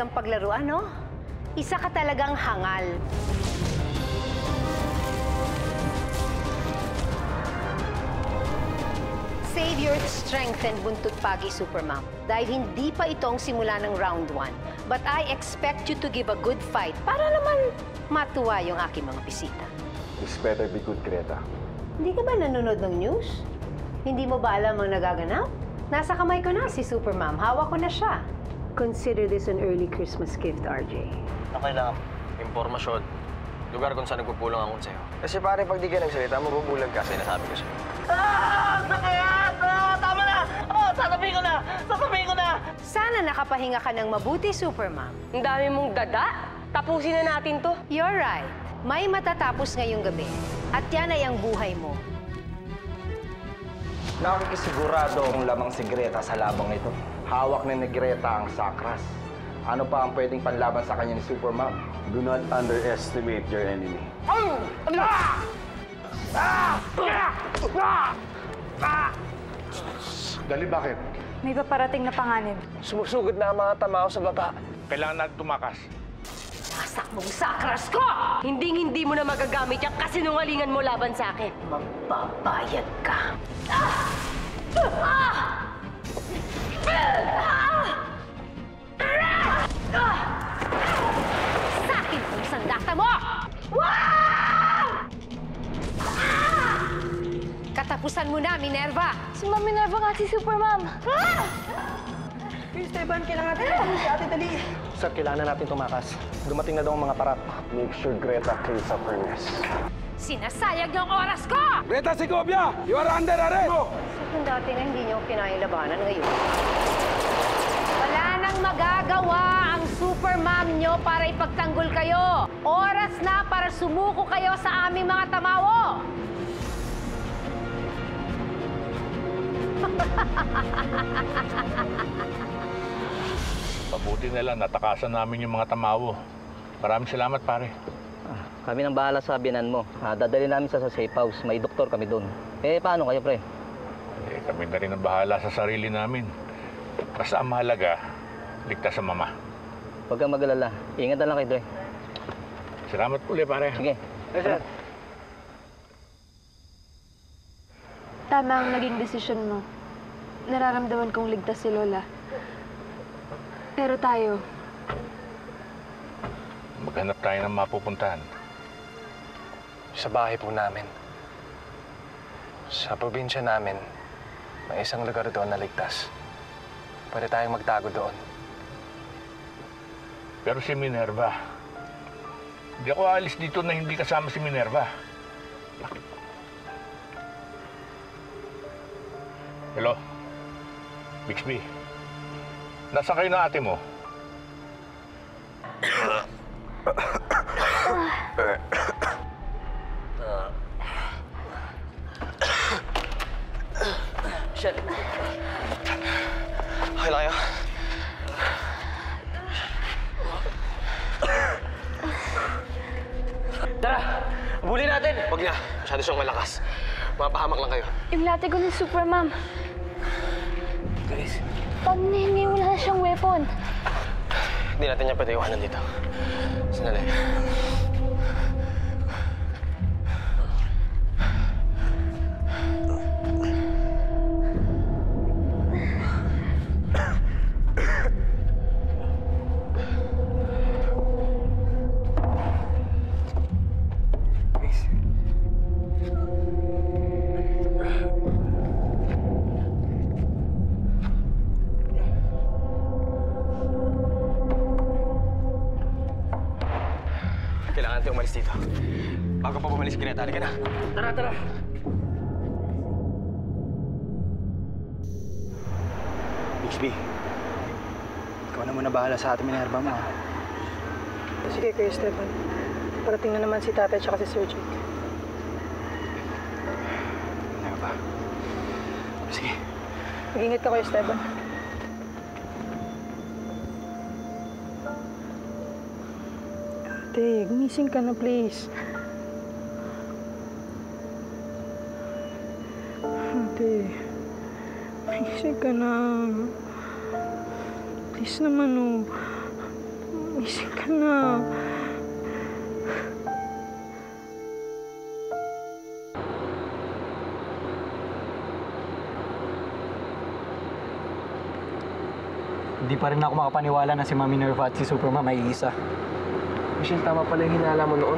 talagang paglaruan, no? Isa ka talagang hangal. Save your strength and buntut pagi, Supermom. Dahil hindi pa ito ang simula ng round 1. But I expect you to give a good fight para naman matuwa yung aking mga bisita. This better be good, Greta. Hindi ka ba nanonood ng news? Hindi mo ba alam ang nagaganap? Nasa kamay ko na si Supermom. Hawak ko na siya. Consider this an early Christmas gift, RJ. Okay lang. Impormasyon. Lugar kung saan nagpupulong ako sa'yo. Kasi pare, pag di ka nagsalita, mabubulag ka. Sinasabi ko sa'yo. Sakit! Tama na! Sasabihin ko na! Sasabihin ko na! Sana nakapahinga ka ng mabuti, Supermom. Ang dami mong dada. Tapusin na natin to. You're right. May matatapos ngayong gabi. At yan ay ang buhay mo. Nakikisigurado ang lamang si Greta sa labang ito. Hawak ni Greta ang sakras. Ano pa ang pwedeng panlaban sa kanya ni Supermom? Do not underestimate your enemy. Dali, bakit? May paparating na panganib. Sumusugod na ang mga tamaw sa baba. Kailangan natin tumakas. Asak mong sakras ko! Hindi mo na magagamit yung kasinungalingan mo laban sa akin. Magbabayad ka. Sa akin kung sandata mo! Katapusan mo na, Minerva! Si Ma'am Minerva nga si Supermom. Sir, kailangan natin tumakas. Dumating na daw ang mga parat. Make sure Greta cleans up her mess. Sinasayag niyo ang oras ko! Greta Segovia! You are under arrest! Kung dati na hindi niyo kinailabanan ngayon. Wala nang magagawa ang Supermom niyo para ipagtanggol kayo. Oras na para sumuko kayo sa aming mga tamawo. Mabuti na lang, natakasan namin yung mga tamawo. Maraming salamat, pare. Kami nang bahala sa biyanan mo. Dadali namin sa safe house. May doktor kami doon. Eh, paano kayo, pre? Kami na rin ang bahala sa sarili namin. Basta ang mahalaga, ligtas sa mama. Huwag kang mag-alala. Ingat na lang kayo, Dre. Salamat uli, pare. Sige. Yes, sir. Tama ang naging desisyon mo. Nararamdaman kong ligtas si Lola. Pero tayo, Maghanap tayo ng mapupuntahan. Sa bahay po namin. Sa probinsya namin, may isang lugar doon na ligtas. Pwede tayong magtago doon. Pero si Minerva, hindi ako aalis dito na hindi kasama si Minerva. Hello? Bixby, nasa kayo na ate mo? Shit. Okay lang kayo? Tara! Abulin natin! Huwag na. Masyado siyang malakas. Mapahamak lang kayo. yung latigo ni Supermom. Guys, Pag nahingi, wala na siyang weapon. hindi natin niya pwede iwanan dito. Sandali. Kailangan natin umalis dito. Bago pa bumalik si Greta, halika na. Tara, tara! Bixby, ikaw na muna bahala sa ating Minerva mo, ha? Sige, Kuya Esteban. Parating na naman si Tatay at si Sir Jake. Minerva. Sige. Mag-ingat ka, Kuya Esteban. Ate, gumising ka na, please. Ate, gumising ka na. Please naman, oh. Gumising ka na. Hindi pa rin ako makapaniwala na si Mami Nerva at si Supermom ay isa. Michelle, tama pala yung hinala mo noon.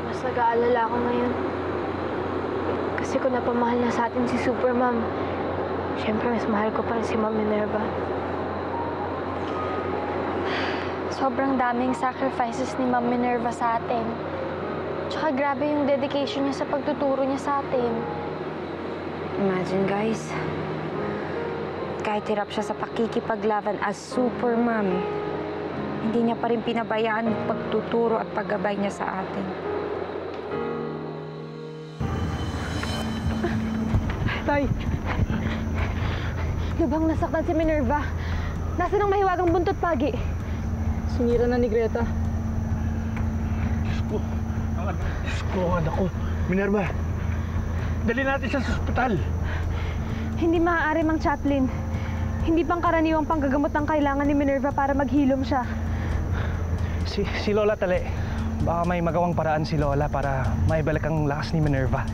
Mas nag-aalala ako ngayon. Kasi kung napamahal na sa atin si Supermom, syempre mas mahal ko pa rin si Ma'am Minerva. Sobrang daming sacrifices ni Ma'am Minerva sa atin. Tsaka grabe yung dedication niya sa pagtuturo niya sa atin. Imagine, guys. Kahit hirap siya sa pakikipaglaban as Supermom, hindi niya pa rin pinabayaan ang pagtuturo at paggabay niya sa atin. Tay! Lubhang nasaktan si Minerva. Nasaan ang mahiwagang buntot pagi? Sinira na ni Greta. Diyos ko, anak ko. Minerva, dali natin siya sa ospital. Hindi maaari, Mang Chaplin. Hindi pang karaniwang panggagamot ang kailangan ni Minerva para maghilom siya. Si Lola Tale. Baka may magawang paraan si Lola para maibalik ang lakas ni Minerva.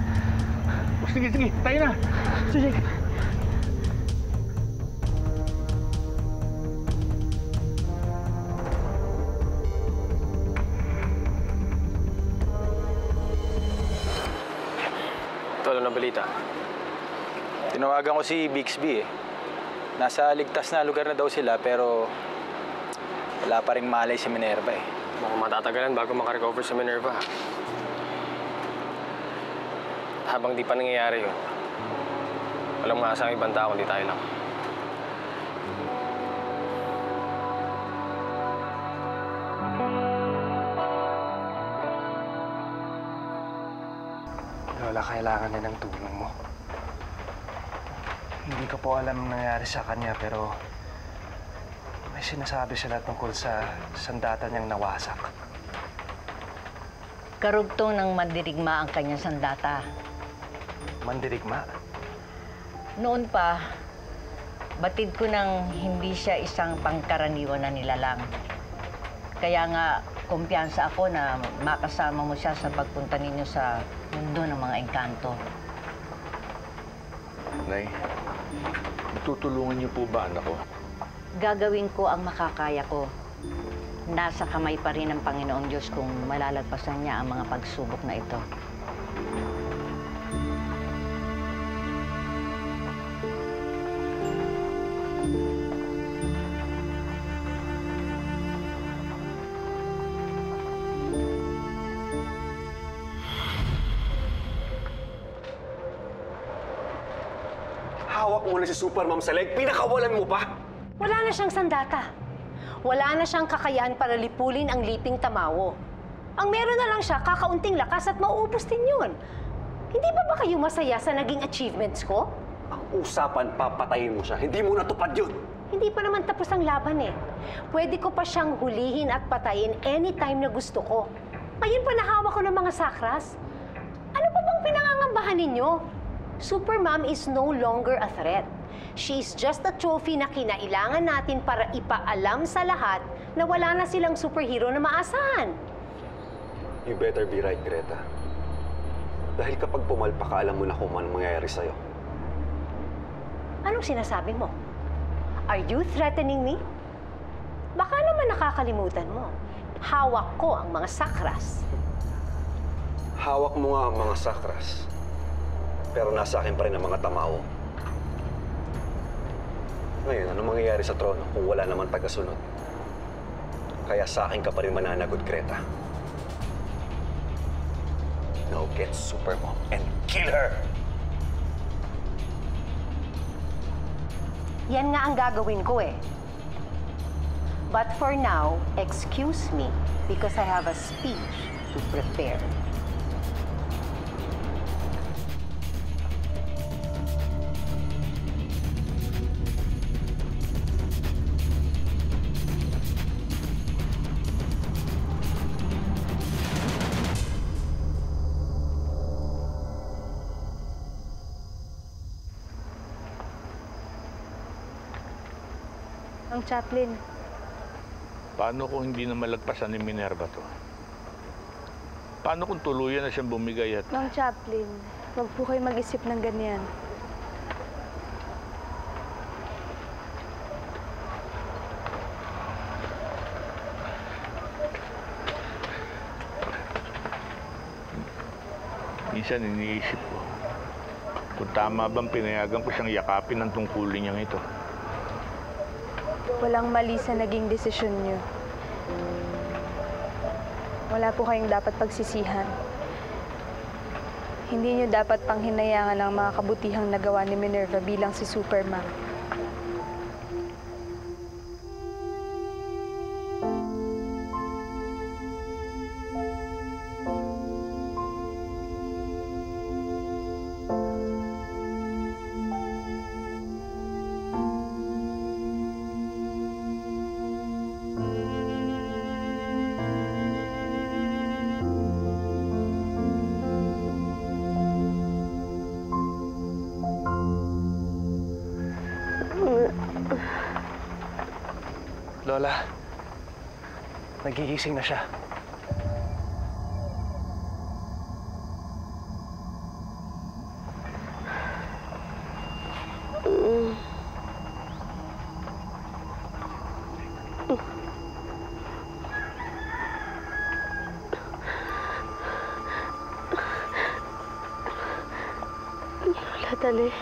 Sige, tayo na. Sige. Tolo na balita. Tinawagan ko si Bixby eh. Nasa ligtas na lugar na daw sila pero wala pa rin malay si Minerva eh. Mukhang matatagalan bago makarecover si Minerva. Habang di pa nangyayari yun, walang maasang ibang tao kundi tayo lang. Lola, kailangan niya ng tulong mo. Hindi ko po alam ang nangyari sa kanya pero may sinasabi sila tungkol sa sandata niyang nawasak. Karugtong ng mandirigma ang kanyang sandata. Mandirigma? Noon pa, batid ko nang hindi siya isang pangkaraniwan na nilalang. Kaya nga, kumpiyansa ako na makasama mo siya sa pagpunta ninyo sa mundo ng mga engkanto. Nay, matutulungan niyo po ba anak ko? Gagawin ko ang makakaya ko. Nasa kamay pa rin ng Panginoong Diyos kung malalagpasan niya ang mga pagsubok na ito. Hawak mo na si Supermom sa leg, pinakawalan mo pa! Wala na siyang sandata. Wala na siyang kakayahan para lipulin ang liping tamawo. Ang meron na lang siya, kakaunting lakas at mauubos din yun. Hindi ba kayo masaya sa naging achievements ko? Ang usapan, papatayin mo siya. Hindi mo natupad yun. Hindi pa naman tapos ang laban eh. Pwede ko pa siyang hulihin at patayin anytime na gusto ko. Ngayon pa nahawak ko ng mga sakras. Ano pa bang pinangangambahan ninyo? Supermom is no longer a threat. She is just a trophy na kinailangan natin para ipaalam sa lahat na wala na silang superhero na maasahan. You better be right, Greta. Dahil kapag pumalpa ka, alam mo na kung anong mangyayari sa'yo. Anong sinasabi mo? Are you threatening me? Baka naman nakakalimutan mo. Hawak ko ang mga sakras. Hawak mo nga ang mga sakras. Pero nasa akin pa rin ang mga tamaw. Ngayon, anong mangyayari sa trono kung wala naman tagasunod? Kaya sa akin ka pa rin mananagot, Greta. Now get Supermom and kill her! Yan nga ang gagawin ko eh. But for now, excuse me because I have a speech to prepare. Ang Chaplin, Paano kung hindi na malagpasan ni Minerva to? Paano kung tuluyan na siyang bumigay at... Mang Chaplin, wag po kayo mag-isip ng ganyan. Minsan iniisip ko, kung tama bang pinayagan ko siyang yakapin ng tungkulin niyang ito. Walang mali sa naging desisyon niyo. Wala po kayong dapat pagsisihan. Hindi niyo dapat panghinayangan ang mga kabutihang nagawa ni Minerva bilang si Superman. Lola, nagigising na siya. Lola, dali.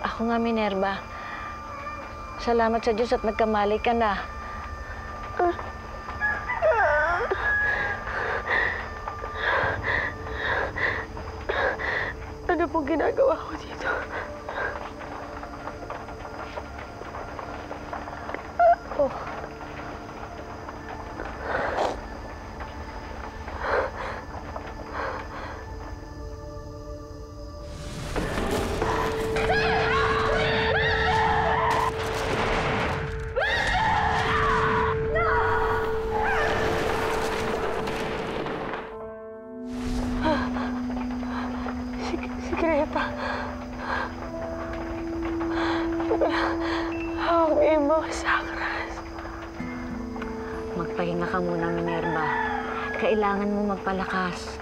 Ako nga, Minerva. Salamat sa Diyos at nagkamali ka na. Ano pong ginagawa ko dito? Oh. Greta. Hawak mo yung mga sakras. Magpahinga ka muna, Minerva. Kailangan mo magpalakas.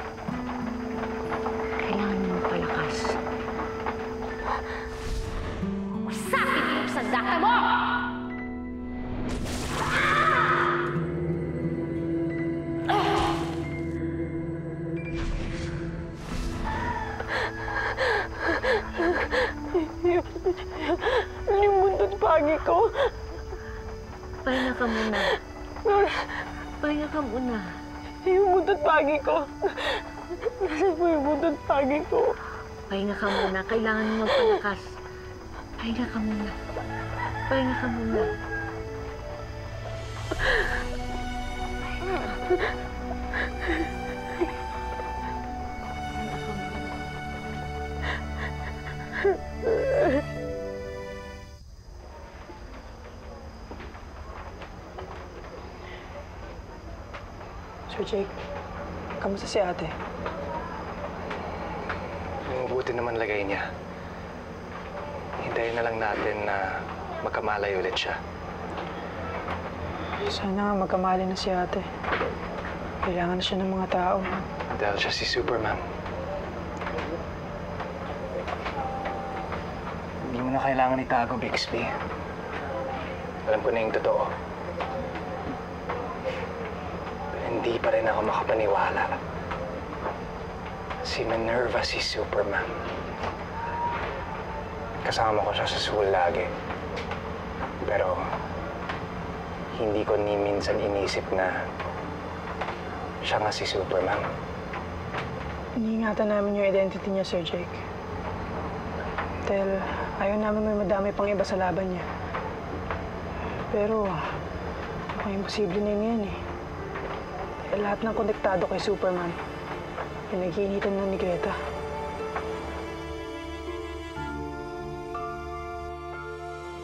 Kailangan mo magpalakas. Sakit mo sa data mo! Yung buntot pagi ko. Pahinga ka muna. Pahinga ka muna. Yung buntot pagi ko. Nasaan po yung buntot pagi ko? Pahinga ka muna. Kailangan mo magpalakas. Pahinga ka muna. Pahinga ka muna. Sir Jake, kamusta si ate? Mabuti naman lagay niya. Hintayin na lang natin na magkamalay ulit siya. Sana nga magkamali na si ate. Kailangan na siya ng mga tao. Dahil siya si Superman. Hindi mo na kailangan itago, Bixby. Alam ko na yung totoo. Pero hindi pa rin ako makapaniwala. Si Minerva si Superman. Kasama ko siya sa school lagi. Pero hindi ko ni minsan inisip na siya nga si Superman. Iniingatan namin yung identity niya, Sir Jake. Dahil ayaw namin may madami pang iba sa laban niya. Pero mukhang imposible na yan eh. Dahil lahat ng konektado kay Superman, pinag-iinitan na ni Greta.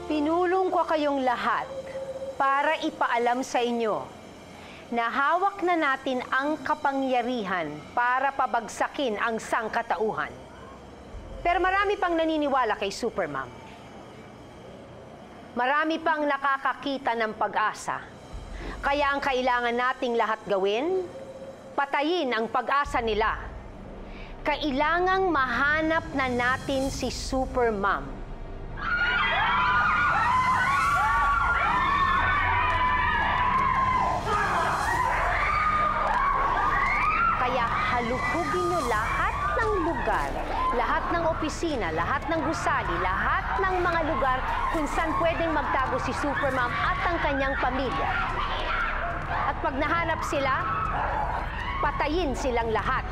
Pinulong ko kayong lahat para ipaalam sa inyo na hawak na natin ang kapangyarihan para pabagsakin ang sangkatauhan. Pero marami pang naniniwala kay Superman. Marami pang nakakakita ng pag-asa Kaya ang kailangan nating lahat gawin, patayin ang pag-asa nila. Kailangang mahanap na natin si Supermom. Kaya haluhugin nyo lahat ng lugar, lahat ng opisina, lahat ng gusali, lahat ng mga lugar kung saan pwedeng magtago si Supermom at ang kanyang pamilya. At pag nahanap sila, patayin silang lahat.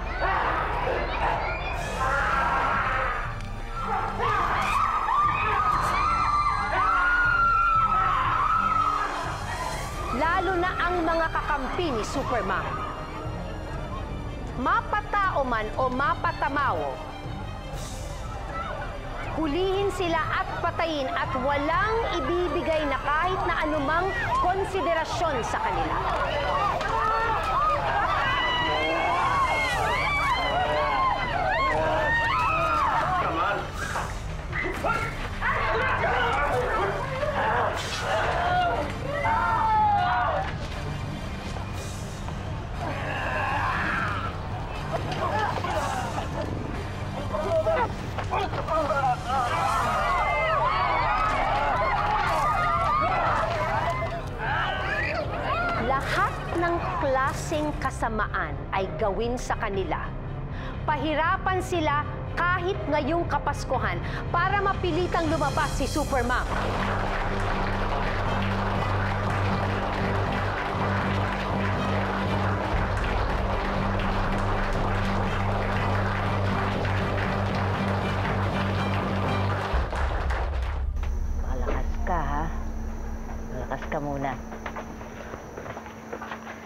Lalo na ang mga kakampi ni Supermom. Mapatao man o mapatamawo, hulihin sila at patayin at walang ibibigay na kahit na anumang konsiderasyon sa kanila. Lahat ng klaseng kasamaan ay gawin sa kanila. Pahirapan sila kahit ngayong Kapaskuhan para mapilitang lumabas si Supermom. Malakas ka, ha? Malakas ka muna.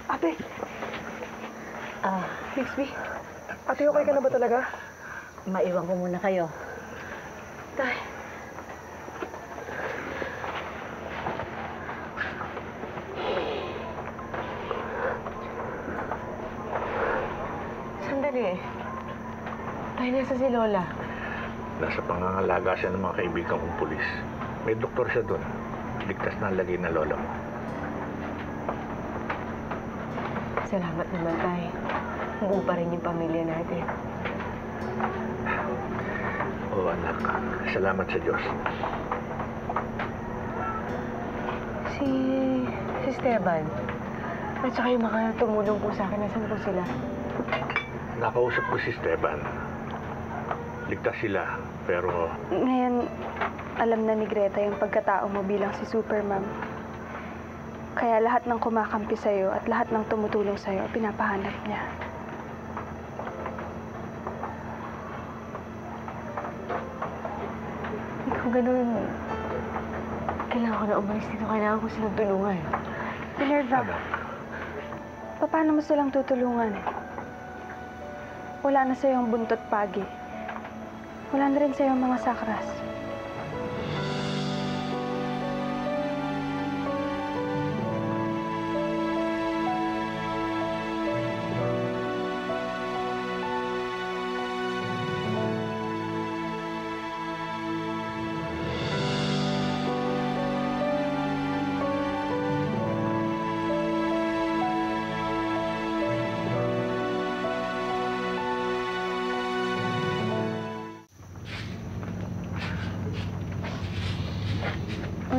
Ate! Bixby, ate, okay ka na ba talaga? Maiwan ko muna kayo. Tay. Sandali. Tay, nasa si Lola. Nasa pangangalaga siya ng mga kaibigan kong pulis. May doktor siya doon. Ligtas na ang lagay na lola mo. Salamat naman, Tay. Buo pa rin yung pamilya natin. Oo, anak. Salamat sa Diyos. Si Esteban. At saka yung mga tumulong po sa akin. Nasaan po sila? Nakausap ko si Esteban. Ligtas sila, pero Ngayon, alam na ni Greta yung pagkatao mo bilang si Supermom. Kaya lahat ng kumakampi sa'yo at lahat ng tumutulong sa'yo, pinapahanap niya. Kung ganun, kailangan ko na umalis dito. Kailangan ko silang tulungan. Minerva, paano mo silang tutulungan? Wala na sa'yo ang buntot pagi. Wala na rin sa'yo ang mga sakras.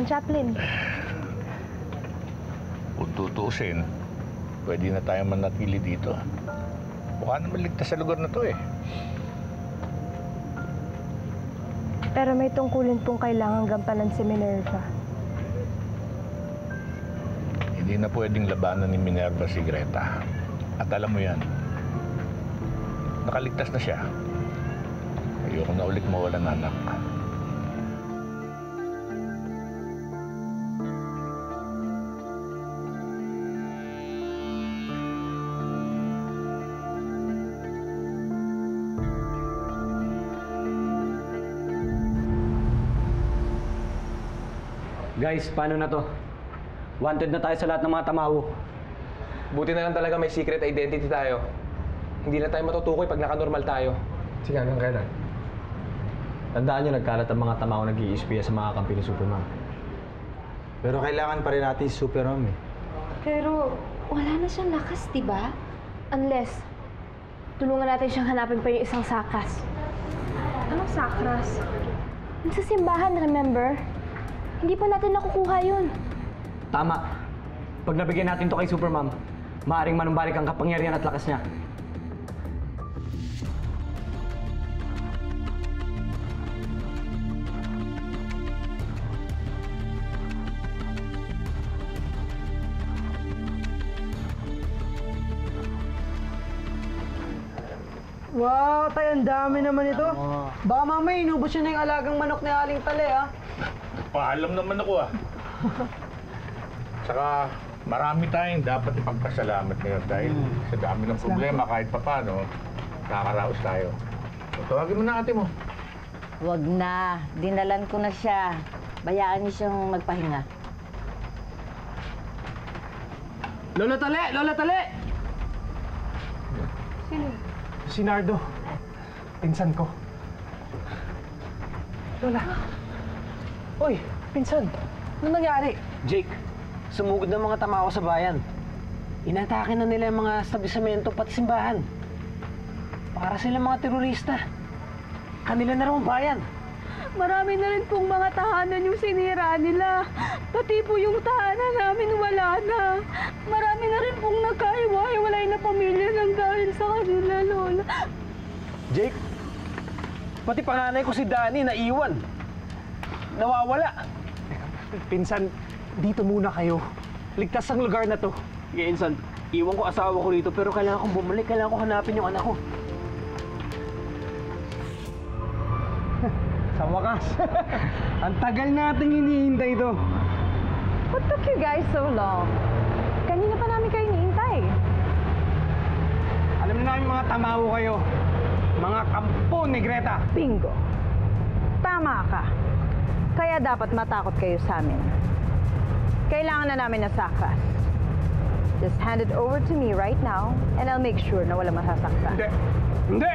Chaplain. kung tutuusin, pwede na tayo manatili dito. Mukha naman ligtas sa lugar na to eh. Pero may tungkulin pong kailangan gampanan si Minerva. Hindi na pwedeng labanan ni Minerva si Greta. At alam mo yan, nakaligtas na siya. Ayoko na ulit mawala ng anak. Guys, paano na to? Wanted na tayo sa lahat ng mga tamawo. Buti na lang talaga may secret identity tayo. Hindi na tayo matutukoy pag naka-normal tayo. Sige, hanggang kailan? Tandaan nyo, nagkalat ang mga tamawo nag-iispiya sa mga kampi ni Supermom. Pero kailangan pa rin natin si Supermom eh. Pero wala na siyang lakas, di ba? Unless, tulungan natin siyang hanapin pa yung isang sakras. Anong sakras? Yung sa simbahan, remember? Hindi pa natin nakukuha yun. Tama. Pag nabigyan natin to kay Supermom, maaaring manumbalik ang kapangyarihan at lakas niya. Wow, tay, ang dami naman ito. Baka mamaya inubos yun na yung alagang manok ni Aling Tale, ah. Paalam naman ako Saka marami tayong dapat ipagpasalamat ngayon dahil sa dami ng problema kahit papano, nakakaraos tayo. Tawagin mo na ate mo. Huwag na. Dinalan ko na siya. Bayaan niyo siyang magpahinga. Lola Tale! Lola Tale! Sino? Si Nardo. Pinsan ko. Lola. Uy, pinsan. Ano nangyari? Jake, sumugod ng mga tama ko sa bayan. Inatake na nila yung mga establisamento pati simbahan. Para sila mga terorista. Kanila na raw ang bayan. Marami na rin pong mga tahanan yung sinira nila. Pati po yung tahanan namin wala na. Marami na rin pong nagkahiwa-hiwalay na pamilya ng dahil sa kanila, Lola. Jake, pati panganay ko si Danny naiwan. Nawawala. Pinsan, dito muna kayo. Ligtas ang lugar na to. Sige, Insan, iwan ko asawa ko dito pero kailangan kong bumalik. Kailangan ko hanapin yung anak ko. Sa wakas. Ang tagal nating hinihintay ito. What took you guys so long? Kanina pa namin kayo hinihintay. Alam na namin mga tamawo kayo. Mga kampo ni Greta. Bingo. Tama ka. Kaya dapat matakot kayo sa amin. Kailangan na namin ng sakras. Just hand it over to me right now and I'll make sure na wala masasaktan. Hindi! Hindi!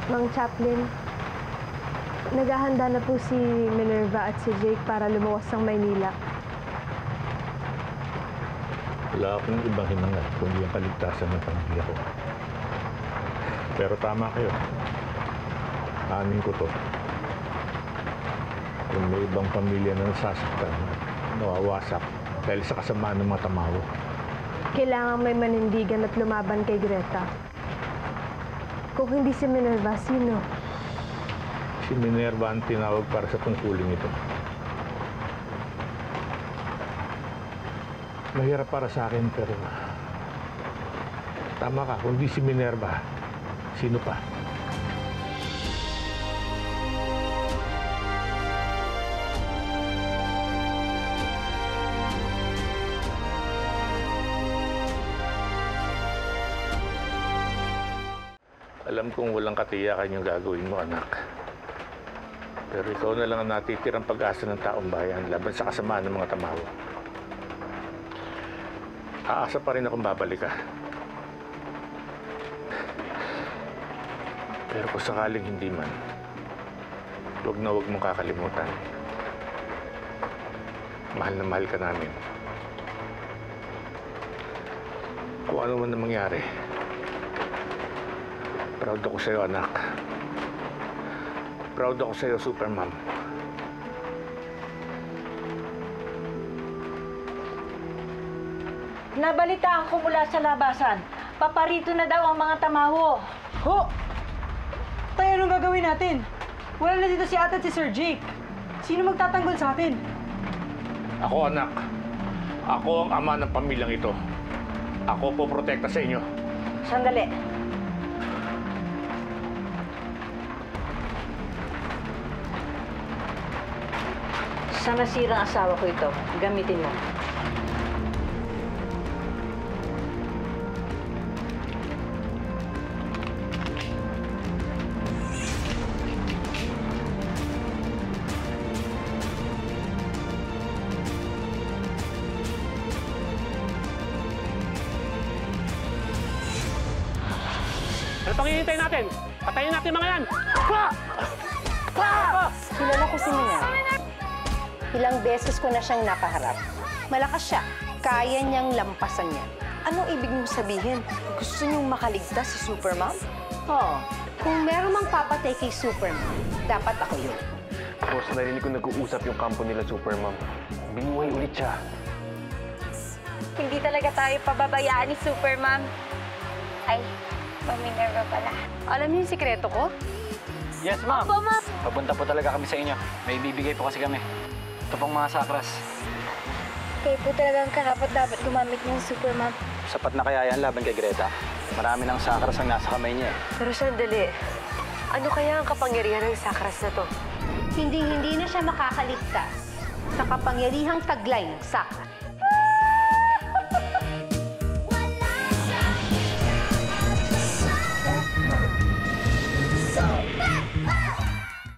Mang Chaplin, naghahanda na po si Minerva at si Jake para lumuwas ng Maynila. Wala akong ibang hinangat kundi ang kaligtasan ng pamilya ko. Pero tama kayo. Amin ko to. Kung may ibang pamilya na nasasaktan, nawawasak dahil sa kasamaan ng mga tamawo. Kailangan may manindigan at lumaban kay Greta. Kung hindi si Minerva, sino? Si Minerva ang tinawag para sa tungkuling ito. Mahirap para sa akin pero tama ka, kung di si Minerva, sino pa? Alam kong walang katiyakan yung gagawin mo, anak. Pero ikaw na lang ang natitirang pag-asa ng taong bayan laban sa kasamaan ng mga tamawa. Aasa pa rin akong babalik ka. Pero kung sakaling hindi man, huwag na huwag mong kakalimutan. Mahal na mahal ka namin. Kung ano man na mangyari, proud ako sa'yo, anak. Proud ako sa'yo, Supermom. Nabalitaan ko mula sa labasan. Paparito na daw ang mga tamaho. Ho! Tayo, anong gagawin natin? Wala na dito si Ate at si Sir Jake. Sino magtatanggol sa atin? Ako, anak. Ako ang ama ng pamilyang ito. Ako po protekta sa inyo. Sandali. Sa nasirang asawa ko ito, gamitin mo. Ano pang hihintay natin? Patayin natin mga yan! Kilala ko si Miner. Ilang beses ko na siyang napaharap. Malakas siya. Kaya niyang lampasan niya. Anong ibig mong sabihin? Gusto niyong makaligtas si Supermom? Oo. Kung meron mang papatay kay Superman, dapat ako yun. Boss, narinig ko nag-uusap yung kampo nila, Supermom. Binuhay ulit siya. Hindi talaga tayo pababayaan ni Supermom. Ay, Minerva pala. Alam niyo yung sikreto ko? Yes, ma'am. Opo, ma'am. Papunta po talaga kami sa inyo. May bibigay po kasi kami. Ito pong mga sakras. Kayo po talagang karapat-dapat gumamit ng Supermom. Sapat na kaya yan laban kay Greta. Marami ng sakras ang nasa kamay niya. Pero sandali, ano kaya ang kapangyarihan ng sakras na to? Hindi na siya makakaligtas sa kapangyarihang taglay ng sakras.